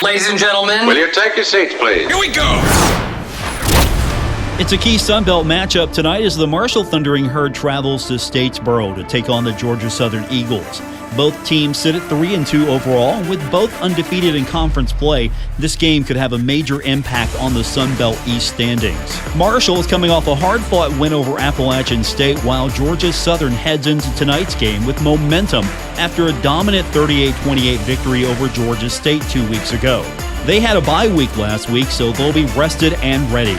Ladies and gentlemen, will you take your seats, please? Here we go! It's a key Sun Belt matchup tonight as the Marshall Thundering Herd travels to Statesboro to take on the Georgia Southern Eagles. Both teams sit at 3-2 overall, and with both undefeated in conference play, this game could have a major impact on the Sun Belt East standings. Marshall is coming off a hard-fought win over Appalachian State, while Georgia Southern heads into tonight's game with momentum after a dominant 38-28 victory over Georgia State 2 weeks ago. They had a bye week last week, so they'll be rested and ready.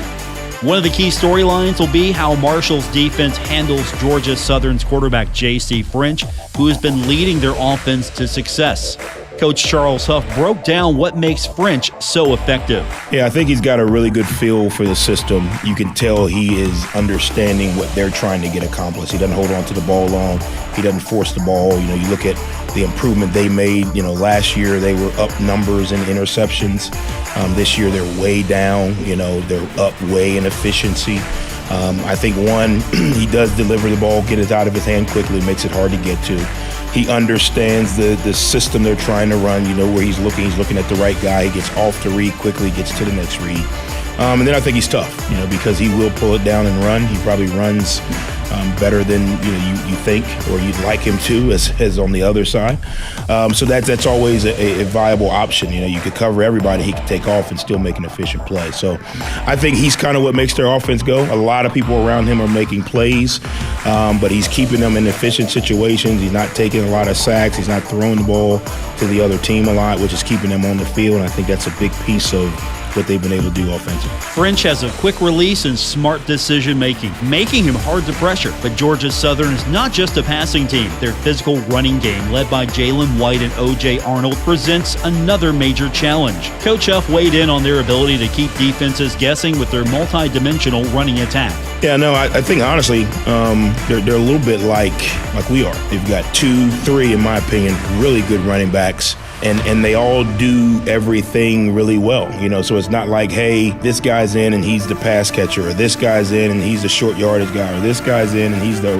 One of the key storylines will be how Marshall's defense handles Georgia Southern's quarterback J.C. French, who has been leading their offense to success. Coach Charles Huff broke down what makes French so effective. Yeah, I think he's got a really good feel for the system. You can tell he is understanding what they're trying to get accomplished. He doesn't hold on to the ball long. He doesn't force the ball. You look at the improvement they made. Last year they were up numbers in interceptions. This year they're way down. They're up way in efficiency. I think he does deliver the ball, get it out of his hand quickly, makes it hard to get to. He understands the system they're trying to run, where he's looking at the right guy. He gets off the read quickly, gets to the next read. And then I think he's tough, because he will pull it down and run. He probably runs better than you think or you'd like him to, as on the other side. So that's always a viable option. You could cover everybody. He could take off and still make an efficient play. So I think he's kind of what makes their offense go. A lot of people around him are making plays, but he's keeping them in efficient situations. He's not taking a lot of sacks. He's not throwing the ball to the other team a lot, which is keeping them on the field. And I think that's a big piece of what they've been able to do offensively. French has a quick release and smart decision-making, making him hard to pressure. But Georgia Southern is not just a passing team. Their physical running game, led by Jalen White and O.J. Arnold, presents another major challenge. Coach Huff weighed in on their ability to keep defenses guessing with their multi-dimensional running attack. Yeah, no, I think honestly, they're a little bit like we are. They've got 2, 3, in my opinion, really good running backs. And they all do everything really well, so it's not like, hey, this guy's in and he's the pass catcher, or this guy's in and he's the short yardage guy, or this guy's in and he's the,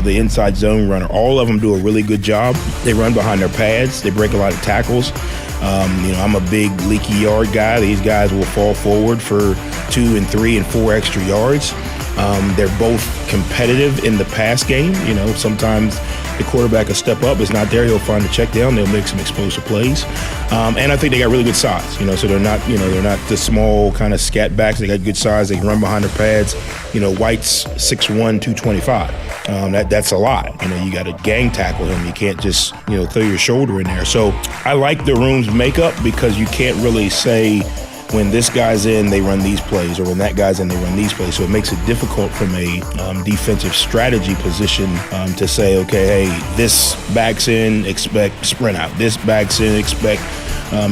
the inside zone runner. All of them do a really good job. They run behind their pads. They break a lot of tackles. I'm a big leaky yard guy. These guys will fall forward for 2 and 3 and 4 extra yards. They're both competitive in the pass game. Sometimes the quarterback will step up. It's not there. He'll find the check down. They'll make some explosive plays. And I think they got really good size. So they're not the small kind of scat backs. They got good size. They can run behind their pads. White's 6'1", 225. That's a lot. You got to gang tackle him. You can't just, throw your shoulder in there. So I like the room's makeup because you can't really say, when this guy's in, they run these plays, or when that guy's in, they run these plays. So it makes it difficult from a defensive strategy position to say, okay, hey, this backs in, expect sprint out. This backs in, expect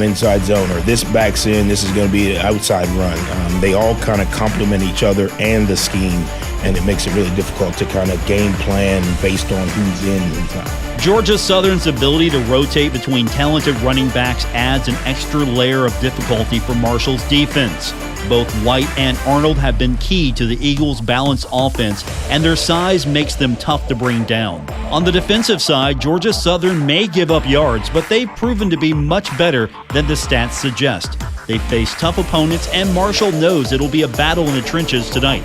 inside zone, or this backs in, this is going to be an outside run. They all kind of complement each other and the scheme, and it makes it really difficult to kind of game plan based on who's in and who's not. Georgia Southern's ability to rotate between talented running backs adds an extra layer of difficulty for Marshall's defense. Both White and Arnold have been key to the Eagles' balanced offense, and their size makes them tough to bring down. On the defensive side, Georgia Southern may give up yards, but they've proven to be much better than the stats suggest. They face tough opponents, and Marshall knows it'll be a battle in the trenches tonight.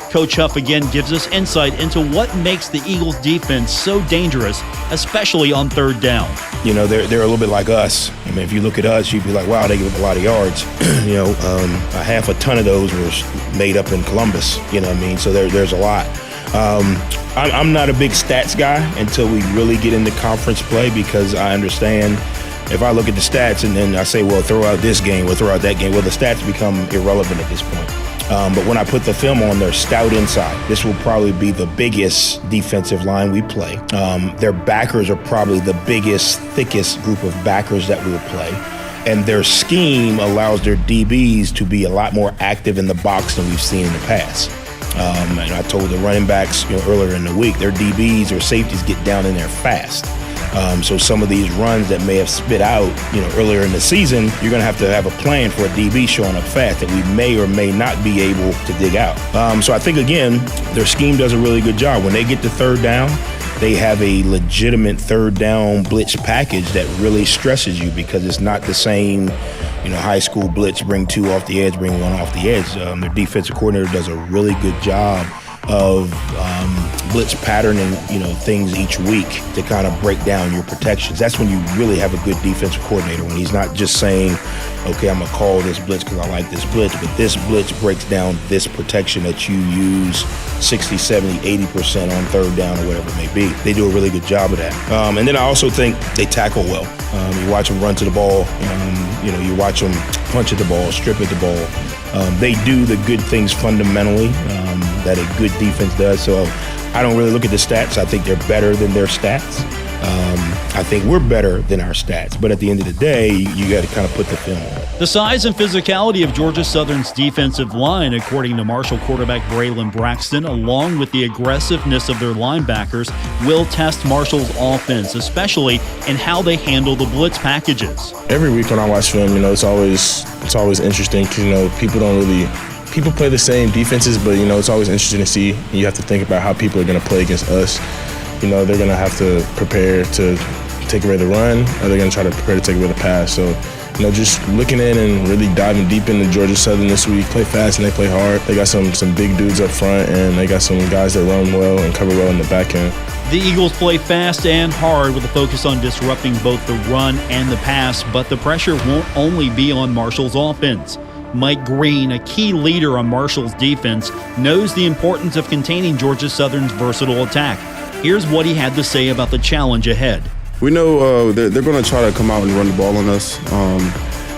Coach Huff again gives us insight into what makes the Eagles' defense so dangerous, especially on third down. They're a little bit like us. If you look at us, you'd be like, wow, they give up a lot of yards. A half a ton of those were made up in Columbus. So there's a lot. I'm not a big stats guy until we really get into conference play, because I understand if I look at the stats and then I say, well, throw out this game, we'll throw out that game, well, the stats become irrelevant at this point. But when I put the film on, they're stout inside. This will probably be the biggest defensive line we play. Their backers are probably the biggest, thickest group of backers that we will play. And their scheme allows their DBs to be a lot more active in the box than we've seen in the past. And I told the running backs earlier in the week, their DBs or safeties get down in there fast. So some of these runs that may have spit out, earlier in the season, you're going to have a plan for a DB showing up fast that we may or may not be able to dig out. So I think, again, their scheme does a really good job. When they get to third down, they have a legitimate third down blitz package that really stresses you because it's not the same, high school blitz, bring two off the edge, bring one off the edge. Their defensive coordinator does a really good job of blitz patterning, things each week to kind of break down your protections. That's when you really have a good defensive coordinator, when he's not just saying, okay, I'm going to call this blitz because I like this blitz, but this blitz breaks down this protection that you use 60, 70, 80% on third down or whatever it may be. They do a really good job of that. And then I also think they tackle well. You watch them run to the ball. You watch them punch at the ball, strip at the ball. They do the good things fundamentally that a good defense does. So I don't really look at the stats. I think they're better than their stats. I think we're better than our stats. But at the end of the day, you got to kind of put the film on. The size and physicality of Georgia Southern's defensive line, according to Marshall quarterback Braylon Braxton, along with the aggressiveness of their linebackers, will test Marshall's offense, especially in how they handle the blitz packages. Every week when I watch film, it's always interesting because, people play the same defenses, but, it's always interesting to see. You have to think about how people are going to play against us. They're going to have to prepare to take away the run, or they're going to try to prepare to take away the pass. So, just looking in and really diving deep into Georgia Southern this week, play fast and they play hard. They got some big dudes up front, and they got some guys that run well and cover well in the back end. The Eagles play fast and hard with a focus on disrupting both the run and the pass, but the pressure won't only be on Marshall's offense. Mike Green, a key leader on Marshall's defense, knows the importance of containing Georgia Southern's versatile attack. Here's what he had to say about the challenge ahead. We know they're going to try to come out and run the ball on us.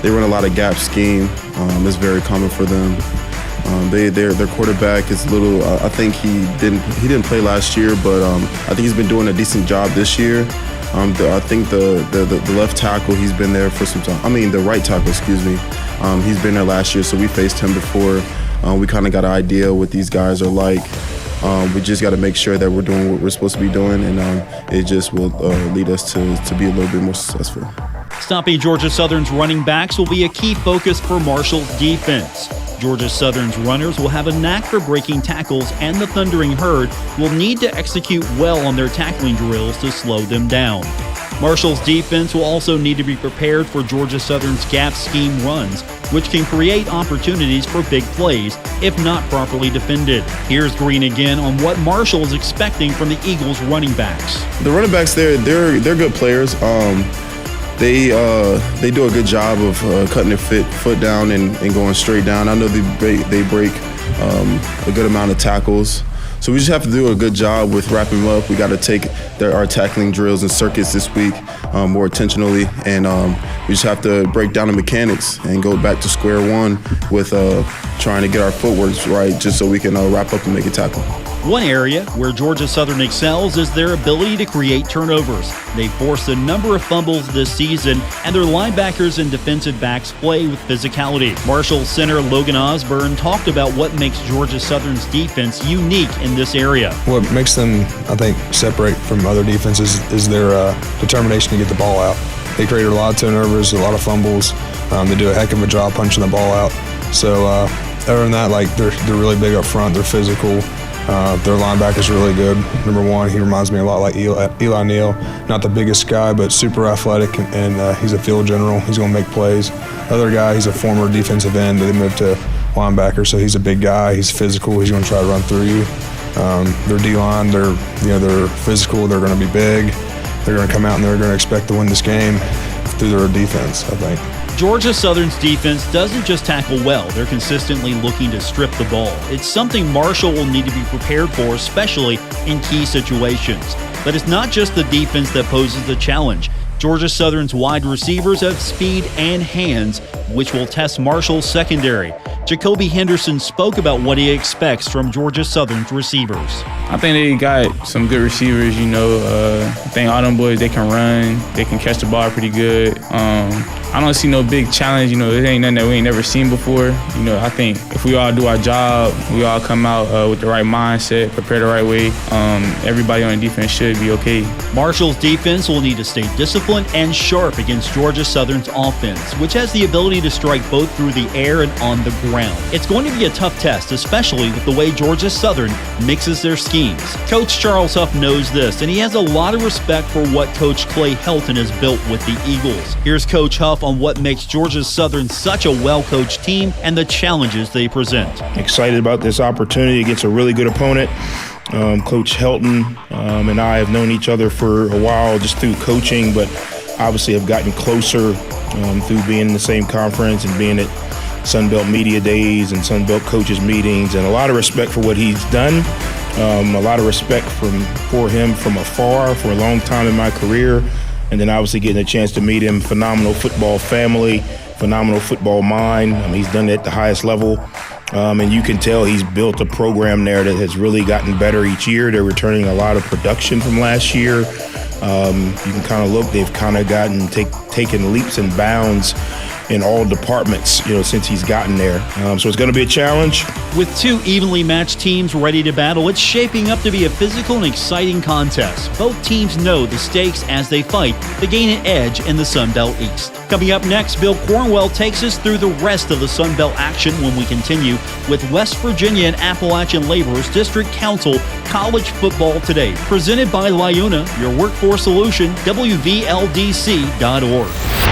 They run a lot of gap scheme. It's very common for them. Their quarterback is a little. I think he didn't play last year, but I think he's been doing a decent job this year. I think the left tackle, he's been there for some time. I mean, the right tackle, excuse me. He's been there last year, so we faced him before. We kind of got an idea what these guys are like. We just got to make sure that we're doing what we're supposed to be doing, and it just will lead us to be a little bit more successful. Stopping Georgia Southern's running backs will be a key focus for Marshall's defense. Georgia Southern's runners will have a knack for breaking tackles, and the Thundering Herd will need to execute well on their tackling drills to slow them down. Marshall's defense will also need to be prepared for Georgia Southern's gap scheme runs, which can create opportunities for big plays if not properly defended. Here's Green again on what Marshall is expecting from the Eagles' running backs. The running backs, they're good players. They do a good job of cutting their foot down and going straight down. I know they break a good amount of tackles. So we just have to do a good job with wrapping them up. We got to take our tackling drills and circuits this week more intentionally, and we just have to break down the mechanics and go back to square one with trying to get our footwork right just so we can wrap up and make a tackle. One area where Georgia Southern excels is their ability to create turnovers. They forced a number of fumbles this season, and their linebackers and defensive backs play with physicality. Marshall center Logan Osborne talked about what makes Georgia Southern's defense unique in this area. What makes them, I think, separate from other defenses is their determination to get the ball out. They create a lot of turnovers, a lot of fumbles. They do a heck of a job punching the ball out. So other than that, they're really big up front. They're physical. Their linebacker's really good. Number one, he reminds me a lot like Eli Neal. Not the biggest guy, but super athletic, and he's a field general. He's going to make plays. Other guy, he's a former defensive end. They moved to linebacker, so he's a big guy. He's physical. He's going to try to run through you. Their D-line, they're physical. They're going to be big. They're going to come out and they're going to expect to win this game through their defense, I think. Georgia Southern's defense doesn't just tackle well, they're consistently looking to strip the ball. It's something Marshall will need to be prepared for, especially in key situations. But it's not just the defense that poses the challenge. Georgia Southern's wide receivers have speed and hands, which will test Marshall's secondary. Jacoby Henderson spoke about what he expects from Georgia Southern's receivers. I think they got some good receivers, I think all them boys, they can run, they can catch the ball pretty good. I don't see no big challenge. You know, it ain't nothing that we ain't never seen before. You know, I think if we all do our job, we all come out with the right mindset, prepare the right way, everybody on the defense should be okay. Marshall's defense will need to stay disciplined and sharp against Georgia Southern's offense, which has the ability to strike both through the air and on the ground. It's going to be a tough test, especially with the way Georgia Southern mixes their schemes. Coach Charles Huff knows this, and he has a lot of respect for what Coach Clay Helton has built with the Eagles. Here's Coach Huff on what makes Georgia Southern such a well-coached team and the challenges they present. Excited about this opportunity against a really good opponent. Coach Helton and I have known each other for a while just through coaching, but obviously have gotten closer through being in the same conference and being at Sunbelt Media Days and Sunbelt Coaches Meetings, and a lot of respect for what he's done. A lot of respect for him from afar for a long time in my career, and then obviously getting a chance to meet him. Phenomenal football family, phenomenal football mind. He's done it at the highest level. And you can tell he's built a program there that has really gotten better each year. They're returning a lot of production from last year. You can kind of look, they've kind of taken leaps and bounds in all departments, you know, since he's gotten there. So it's going to be a challenge. With two evenly matched teams ready to battle, it's shaping up to be a physical and exciting contest. Both teams know the stakes as they fight to gain an edge in the Sun Belt East. Coming up next, Bill Cornwell takes us through the rest of the Sun Belt action when we continue with West Virginia and Appalachian Laborers District Council College Football Today, presented by LiUNA, your workforce solution, WVLDC.org.